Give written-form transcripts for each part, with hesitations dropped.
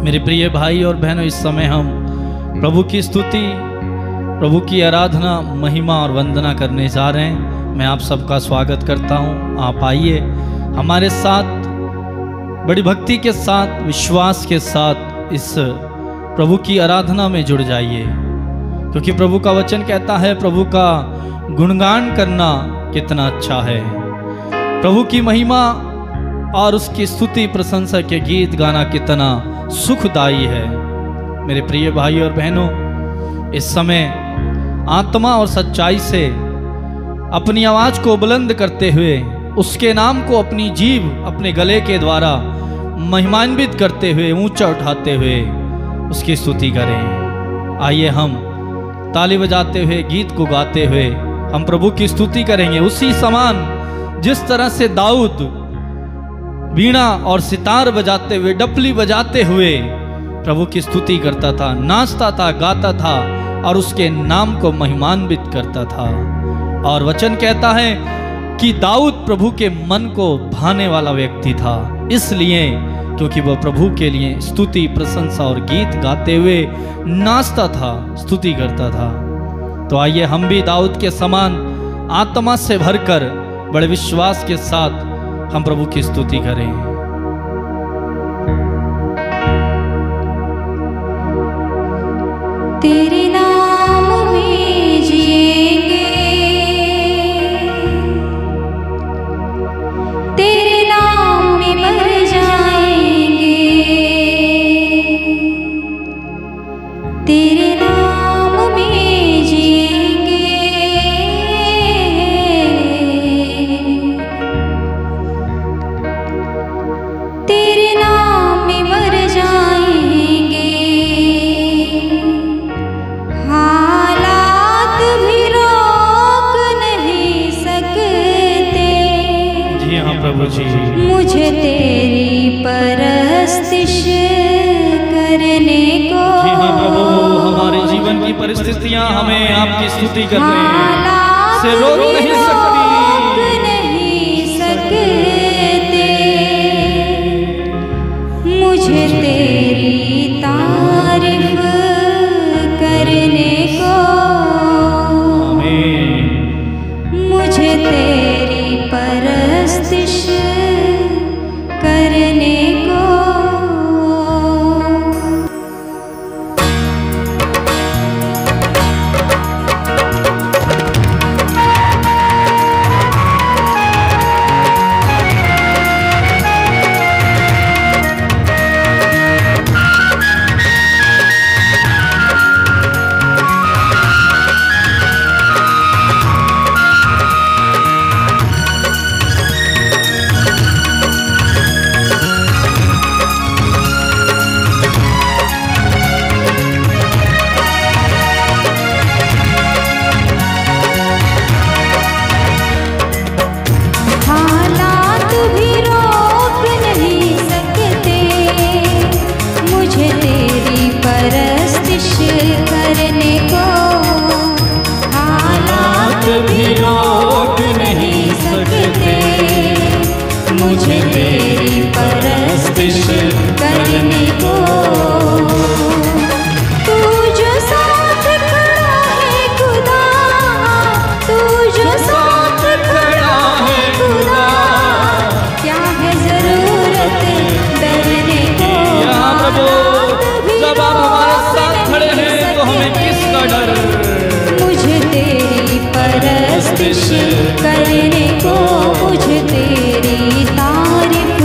मेरे प्रिय भाई और बहनों, इस समय हम प्रभु की स्तुति, प्रभु की आराधना, महिमा और वंदना करने जा रहे हैं। मैं आप सबका स्वागत करता हूं। आप आइए हमारे साथ बड़ी भक्ति के साथ, विश्वास के साथ इस प्रभु की आराधना में जुड़ जाइए, क्योंकि प्रभु का वचन कहता है प्रभु का गुणगान करना कितना अच्छा है। प्रभु की महिमा और उसकी स्तुति प्रशंसा के गीत गाना कितना सुखदायी है। मेरे प्रिय भाई और बहनों, इस समय आत्मा और सच्चाई से अपनी आवाज को बुलंद करते हुए, उसके नाम को अपनी जीभ अपने गले के द्वारा महिमान्वित करते हुए, ऊंचा उठाते हुए उसकी स्तुति करें। आइए हम ताली बजाते हुए, गीत को गाते हुए हम प्रभु की स्तुति करेंगे, उसी समान जिस तरह से दाऊद वीणा और सितार बजाते हुए, डपली बजाते हुए प्रभु की स्तुति करता था, नाचता था, गाता था और उसके नाम को महिमान्वित करता था। और वचन कहता है कि दाऊद प्रभु के मन को भाने वाला व्यक्ति था, इसलिए क्योंकि वह प्रभु के लिए स्तुति, प्रशंसा और गीत गाते हुए नाचता था, स्तुति करता था। तो आइए हम भी दाऊद के समान आत्मा से भरकर बड़े विश्वास के साथ हम प्रभु की स्तुति करें। तेरे नाम में जिएंगे, तेरे नाम में मर जाएंगे, तेरे नाम में जिएंगे, तेरे नाम में मर जाएंगे। हालात भी रोक नहीं सकते, जी हाँ प्रभु जी, मुझे तेरी परस्तिश करने को। जी हाँ प्रभु, हमारे जीवन की परिस्थितियां हमें आपकी स्तुति करने से रोक नहीं सकती, नहीं सकते, मुझे तेरी तारीफ करने को। आमीन। मुझे तेरी परस्तिश करने को। हालात भी रोक नहीं सकते, मुझे तेरी परस्तिश करने को। हालात भी रोक नहीं सकते, मुझे तेरी परस्तिश करने को। तू जो साथ खड़ा है खुदा, तू जो साथ खड़ा है खुदा, क्या है जरूरत डरने को। यहाँ प्रभु, जब आप हमारे साथ खड़े हैं तो हमें किसका डर। मुझे तेरी परस्तिश करने को, मुझे तेरी तारीफ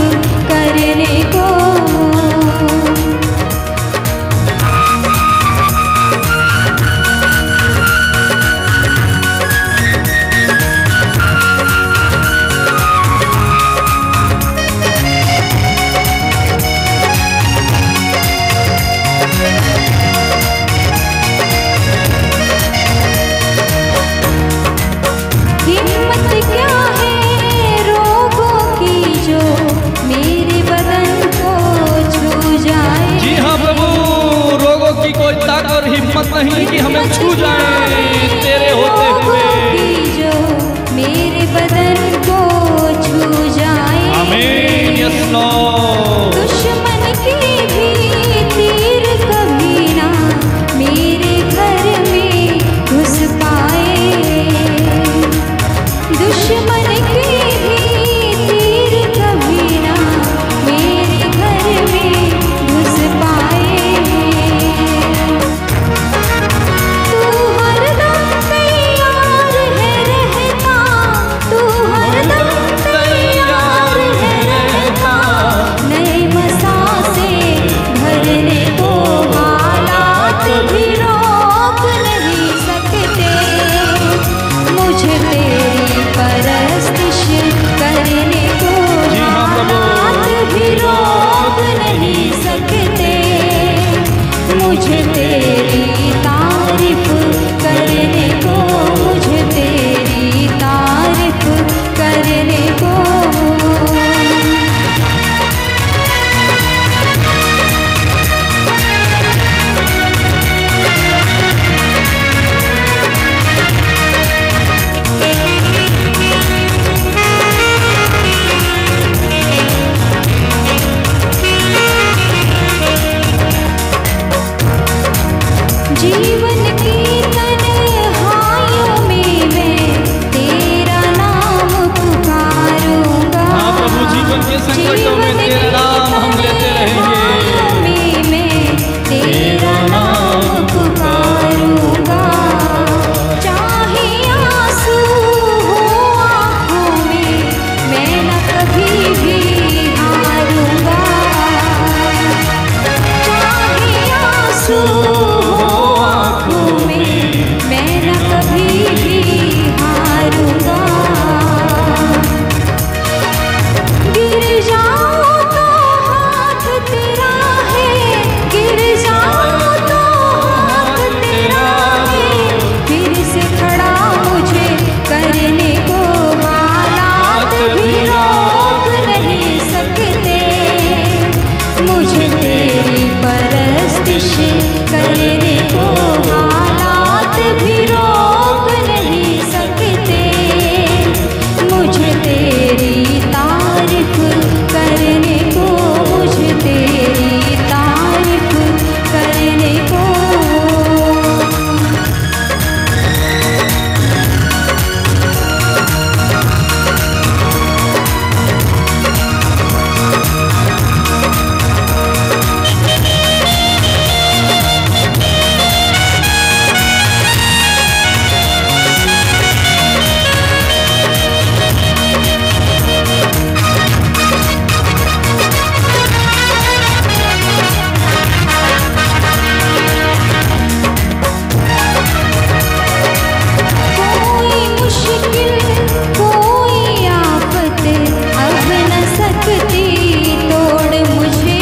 के संकटों में तेरा नाम हम लेते रहेंगे। मैं तेरा नाम पुकारूंगा, चाहे आंसू हो आँखों में, मैं न कभी भी हारूंगा। चाहे आंसू हो आँखों में, मैं न कभी भी हारूंगा। गिर जाऊं तो हाथ तेरा है, गिर जाऊं तो हाथ तेरा है, फिर से खड़ा मुझे करने को हालात भी रोक नहीं सकते। मुझे तेरी परस्तिश करने को हालात भी रोक नहीं सकते। मुझे तेरी तारीफ करने को, मुझे तेरी तारीफ करने को। कोई मुश्किल कोई आफत अब न सकती तोड़ मुझे।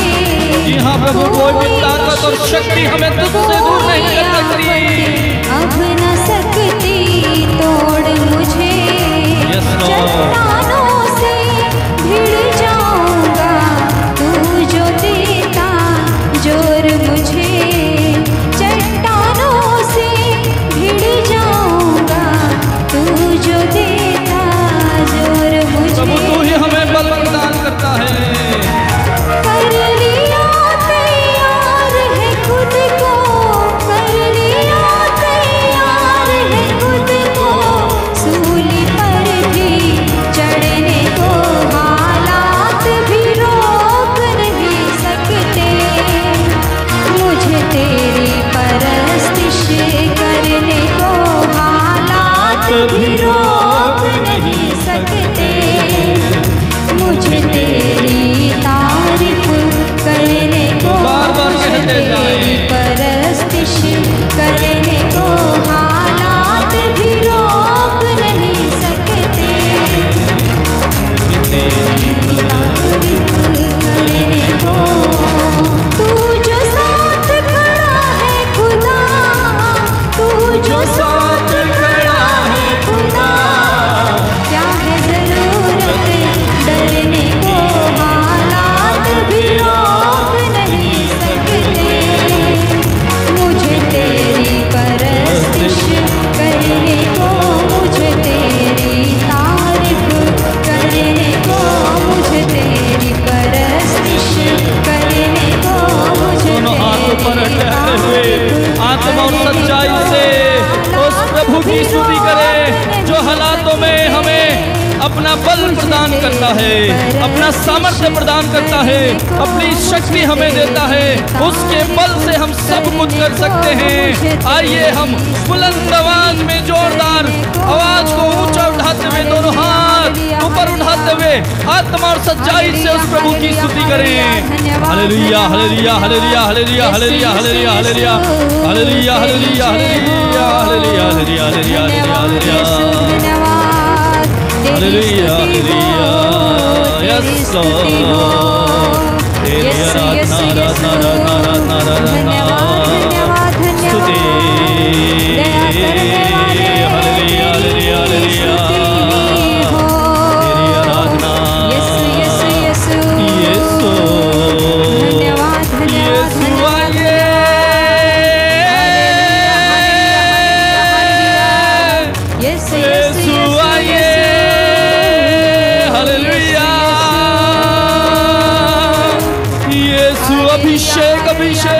जी हाँ प्रभु, कोई भी ताकत और शक्ति हमें तुझसे दूर नहीं कर सकती। अब न सकती तोड़ मुझे। Yes, Lord. चट्टानों से भिड़ जाऊंगा, तू जो देता जोर मुझे। चट्टानों से भिड़ जाऊंगा, तू जो देता जोर प्रभु मुझे। तू ही हमें बल प्रदान करता है। कर लिया तैयार है खुद को, कर लिया तैयार है खुद को, सूली पर भी चढ़ने को हालात भी रोक नहीं सकते। मुझे तेरी परस्तिश करने को हालात भी रोक नहीं सकते। मुझे तेरी तारीफ करने को, बार-बार मुझे कहते जाएं। तेरी परस्तिश करने को हालात भी रोक नहीं सकते। तेरी तारीफ करने को, तू जो साथ खड़ा है खुदा, तू जो साथ खड़ा है खुदा। क्या है जरूरत डरने को, हालात भी रोक नहीं सकते। मुझे तेरी परस्तिश करने को, मुझे तेरी तारीफ करने को, मुझे तेरी परस्तिश करने को, मुझे दोनों हाथ ऊपर उठाते हुए आत्मा और सच्चाई से उस प्रभु की स्तुति करें जो हालातों में हमें अपना बल प्रदान करता है, अपना सामर्थ्य प्रदान करता है, अपनी शक्ति हमें देता है। उसके बल से हम सब कुछ कर सकते हैं। आइए हम बुलंद आवाज में जोरदार आवाज को ऊंचा उठाते हुए, दोनों हाथ ऊपर उठाते हुए आत्मा और सच्चाई से उस प्रभु की स्तुति करें। Hallelujah hallelujah hallelujah hallelujah hallelujah hallelujah hallelujah hallelujah hallelujah hallelujah hallelujah hallelujah hallelujah hallelujah hallelujah. Yes Lord, तेरी आराधना आराधना आराधना आराधना आराधना स्तुति। हालेलुया हालेलुया हालेलुया तेरी आराधना। यीशु यीशु आइए, यीशु आइए। हालेलुया यीशु अभिषेक अभिषेक।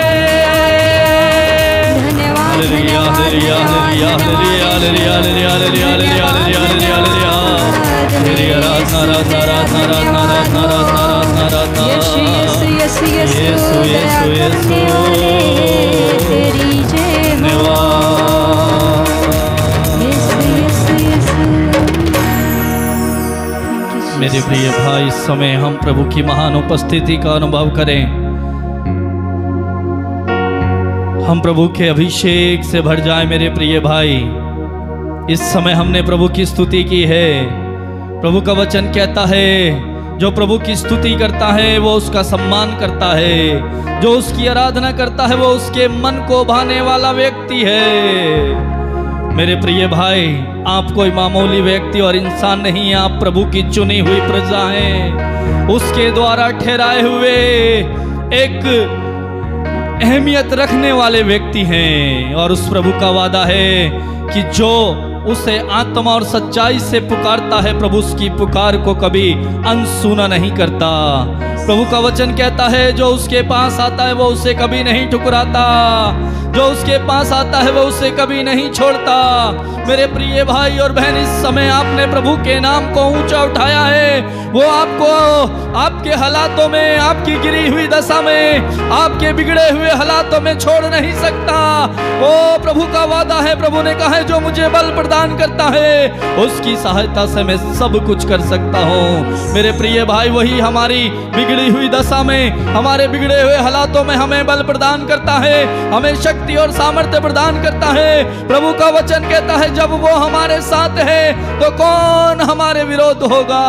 Hallelujah hallelujah hallelujah hallelujah hallelujah hallelujah hallelujah hallelujah hallelujah hallelujah. तेरी आराधना आराधना आराधना आराधना आराधना आराधना आराधना यीशु यीशु यीशु यीशु यीशु दया यीशु करने वाले तेरी जय हो। धन्यवाद। यीशु यीशु यीशु। मेरे प्रिय भाई, इस समय हम प्रभु की महान उपस्थिति का अनुभव करें। हम प्रभु के अभिषेक से भर जाए। मेरे प्रिय भाई, इस समय हमने प्रभु की स्तुति की है। प्रभु का वचन कहता है, जो प्रभु की स्तुति करता है वो उसका सम्मान करता है, जो उसकी आराधना करता है वो उसके मन को भाने वाला व्यक्ति है। मेरे प्रिय भाई, आप कोई मामूली व्यक्ति और इंसान नहीं, आप प्रभु की चुनी हुई प्रजा हैं, उसके द्वारा ठहराए हुए एक अहमियत रखने वाले व्यक्ति हैं। और उस प्रभु का वादा है कि जो उसे आत्मा और सच्चाई से पुकारता है, प्रभु उसकी पुकार को कभी अनसुना नहीं करता। प्रभु का वचन कहता है, जो उसके पास आता है वो उसे कभी नहीं ठुकराता, जो उसके पास आता है वो उसे कभी नहीं छोड़ता। मेरे प्रिय भाई और बहन, इस समय आपने प्रभु के नाम को ऊंचा उठाया है, वो आपको आपके हालातों में, आपकी गिरी हुई दशा में, आपके बिगड़े हुए हालातों में छोड़ नहीं सकता। ओ प्रभु का वादा है, प्रभु ने कहा है, जो मुझे बल प्रदान करता है उसकी सहायता से मैं सब कुछ कर सकता हूँ। मेरे प्रिय भाई, वही हमारी बिगड़ी हुई दशा में, हमारे बिगड़े हुए हालातों में हमें बल प्रदान करता है, हमें शक्ति और सामर्थ्य प्रदान करता है। प्रभु का वचन कहता है, जब वो हमारे साथ है तो कौन हमारे विरोध होगा।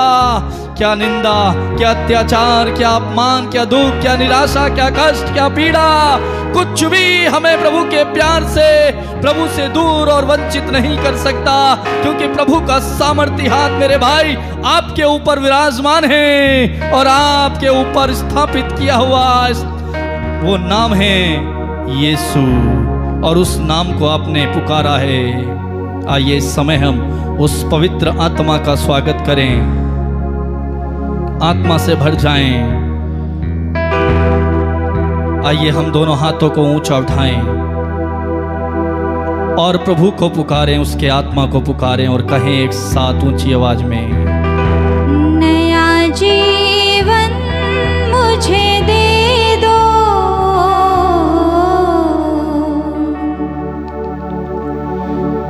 क्या निंदा, क्या अत्याचार, क्या अपमान, क्या दुख, क्या निराशा, क्या कष्ट, क्या पीड़ा, कुछ भी हमें प्रभु के प्यार से, प्रभु से दूर और वंचित नहीं कर सकता, क्योंकि प्रभु का सामर्थ्य हाथ मेरे भाई आपके ऊपर विराजमान है और आपके ऊपर स्थापित किया हुआ वो नाम है यीशु, और उस नाम को आपने पुकारा है। आइए इस समय हम उस पवित्र आत्मा का स्वागत करें, आत्मा से भर जाएं। आइए हम दोनों हाथों को ऊंचा उठाएं और प्रभु को पुकारें, उसके आत्मा को पुकारें और कहें एक साथ ऊंची आवाज में, नया जीवन मुझे दे दो,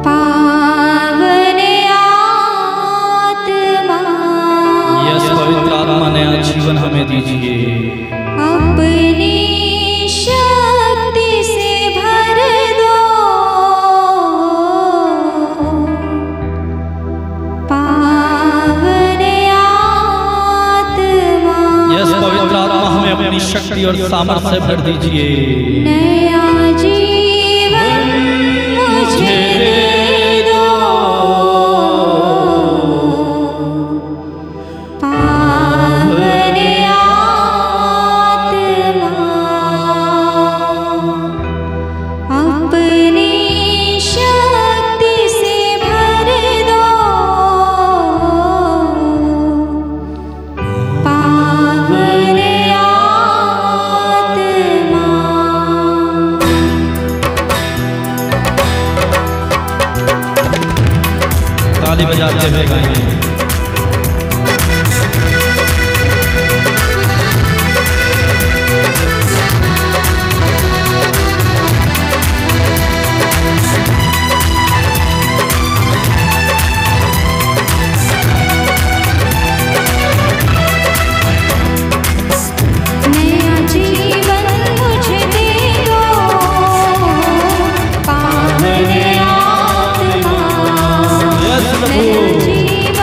पावन आत्मा। यस, पवित्र आत्मा, नया जीवन हमें दीजिए। अपनी शक्ति से भर दो, पावन आत्मा। यस, पवित्र आत्मा, हमें अपनी शक्ति और सामर्थ्य से भर दीजिए। नया जीवन मुझे दे दो, पावन आत्मा। अपनी शक्ति से भर दो, पावन आत्मा। ताली बजाते हुए गाएंगे। नया जीवन मुझे दे दो, पावन आत्मा। यस प्रभु। नया जीवन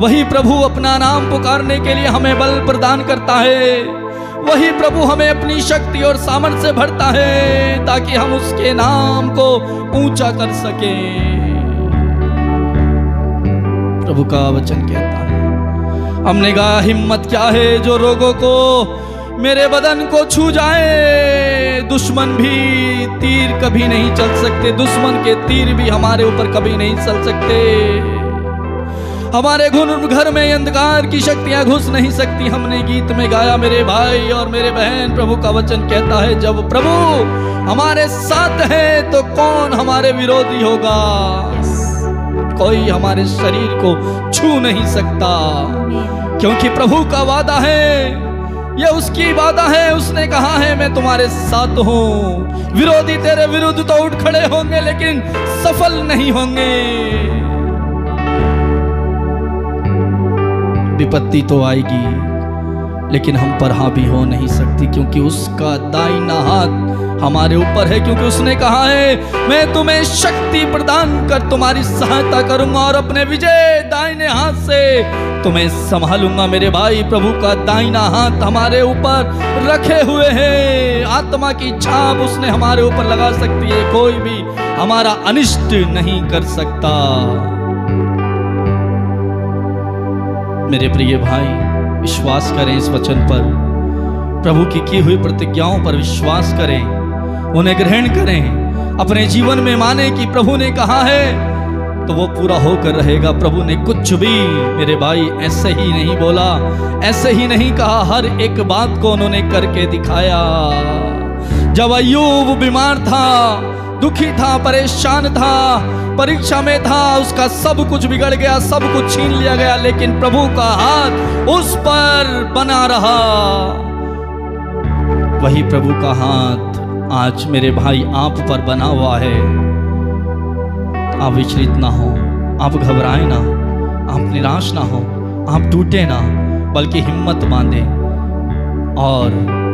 वही प्रभु अपना नाम पुकारने के लिए हमें बल प्रदान करता है। वही प्रभु हमें अपनी शक्ति और सामर्थ्य से भरता है ताकि हम उसके नाम को ऊंचा कर सकें। प्रभु का वचन कहता है, हमने कहा हिम्मत क्या है जो रोगों को मेरे बदन को छू जाए। दुश्मन भी तीर कभी नहीं चल सकते, दुश्मन के तीर भी हमारे ऊपर कभी नहीं चल सकते। हमारे घर में अंधकार की शक्तियां घुस नहीं सकती। हमने गीत में गाया मेरे भाई और मेरे बहन, प्रभु का वचन कहता है जब प्रभु हमारे साथ है तो कौन हमारे विरोधी होगा। कोई हमारे शरीर को छू नहीं सकता, क्योंकि प्रभु का वादा है, ये उसकी वादा है। उसने कहा है मैं तुम्हारे साथ हूं। विरोधी तेरे विरुद्ध तो उठ खड़े होंगे लेकिन सफल नहीं होंगे। विपत्ति तो आएगी लेकिन हम पर हावी हो नहीं सकती, क्योंकि उसका दाहिना हाथ हमारे ऊपर है। क्योंकि उसने कहा है मैं तुम्हें शक्ति प्रदान कर तुम्हारी सहायता करूंगा और अपने विजय दाहिने हाथ से तुम्हें संभालूंगा। मेरे भाई, प्रभु का दाहिना हाथ हमारे ऊपर रखे हुए है। आत्मा की छाप उसने हमारे ऊपर लगा सकती है, कोई भी हमारा अनिष्ट नहीं कर सकता। मेरे प्रिय भाई, विश्वास करें इस वचन पर, प्रभु की हुई प्रतिज्ञाओं पर विश्वास करें, उन्हें ग्रहण करें, अपने जीवन में माने कि प्रभु ने कहा है तो वो पूरा होकर रहेगा। प्रभु ने कुछ भी मेरे भाई ऐसे ही नहीं बोला, ऐसे ही नहीं कहा, हर एक बात को उन्होंने करके दिखाया। जब अय्यूब बीमार था, दुखी था, परेशान था, परीक्षा में था, उसका सब कुछ बिगड़ गया, सब कुछ छीन लिया गया, लेकिन प्रभु का हाथ उस पर बना रहा। वही प्रभु का हाथ आज मेरे भाई आप पर बना हुआ है। आप विचलित ना हो, आप घबराए ना, आप निराश ना हो, आप टूटे ना, बल्कि हिम्मत बांधे और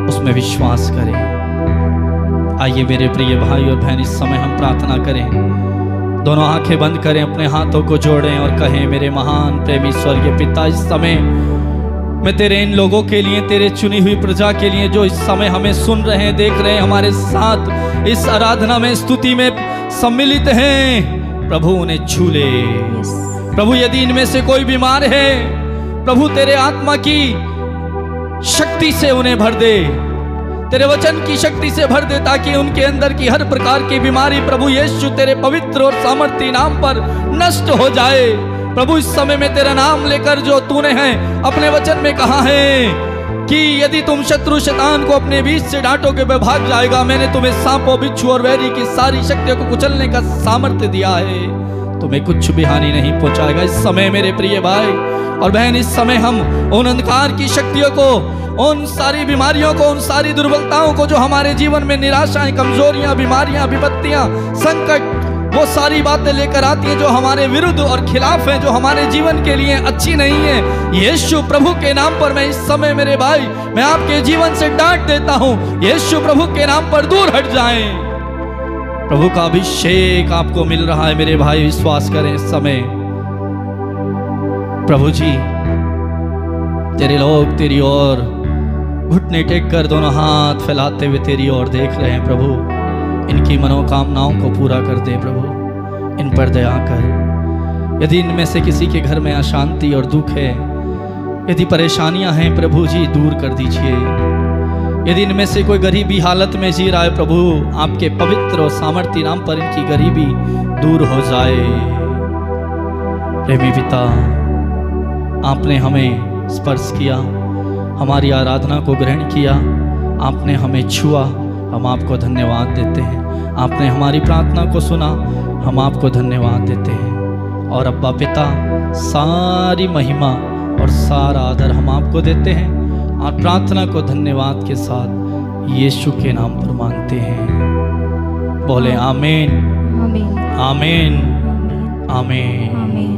उसमें विश्वास करें। आइए मेरे प्रिय भाई और बहन, इस समय हम प्रार्थना करें। दोनों आंखें बंद करें, अपने हाथों को जोड़ें और कहें मेरे महान प्रेमी स्वर्गीय पिता, इस समय मैं तेरे इन लोगों के लिए, तेरे चुनी हुई प्रजा के लिए जो इस समय हमें सुन रहे हैं, देख रहे हैं, हमारे साथ इस आराधना में, स्तुति में सम्मिलित हैं, प्रभु उन्हें छू ले। प्रभु यदि इनमें से कोई बीमार है, प्रभु तेरे आत्मा की शक्ति से उन्हें भर दे, तेरे वचन की शक्ति से भर दे, ताकि उनके अंदर की हर प्रकार की बीमारी प्रभु यीशु तेरे पवित्र और सामर्थी नाम पर नष्ट हो जाए। प्रभु इस समय में तेरा नाम लेकर, जो तूने है अपने वचन में कहा है कि यदि तुम शत्रु शैतान को अपने बीच से डांटोगे वह भाग जाएगा। मैंने तुम्हें सांपों, बिच्छू और वैरी की सारी शक्तियों को कुचलने का सामर्थ्य दिया है, तुम्हें कुछ भी हानि नहीं पहुंचाएगा। इस समय मेरे प्रिय भाई और बहन, इस समय हम उन अंधकार की शक्तियों को, उन सारी बीमारियों को, उन सारी दुर्बलताओं को, जो हमारे जीवन में निराशाएं, कमजोरियां, बीमारियां, विपत्तियां, संकट, वो सारी बातें लेकर आती हैं जो हमारे विरुद्ध और खिलाफ हैं, जो हमारे जीवन के लिए अच्छी नहीं है, यीशु प्रभु के नाम पर मैं इस समय मेरे भाई, मैं आपके जीवन से डांट देता हूं। यीशु प्रभु के नाम पर दूर हट जाएं। प्रभु का अभिषेक आपको मिल रहा है मेरे भाई, विश्वास करें इस समय। प्रभु जी, तेरे लोग तेरी ओर घुटने टेक कर दोनों हाथ फैलाते हुए तेरी ओर देख रहे हैं। प्रभु इनकी मनोकामनाओं को पूरा कर दे, प्रभु इन पर दया कर। यदि इनमें से किसी के घर में अशांति और दुख है, यदि परेशानियां हैं, प्रभु जी दूर कर दीजिए। यदि इनमें से कोई गरीबी हालत में जी रहा है, प्रभु आपके पवित्र और सामर्थ्य नाम पर इनकी गरीबी दूर हो जाए। प्रेमी पिता, आपने हमें स्पर्श किया, हमारी आराधना को ग्रहण किया, आपने हमें छुआ, हम आपको धन्यवाद देते हैं। आपने हमारी प्रार्थना को सुना, हम आपको धन्यवाद देते हैं। और अब्बा पिता, सारी महिमा और सारा आदर हम आपको देते हैं और प्रार्थना को धन्यवाद के साथ यीशु के नाम पर मांगते हैं। बोले आमीन, आमीन, आमीन, आमीन।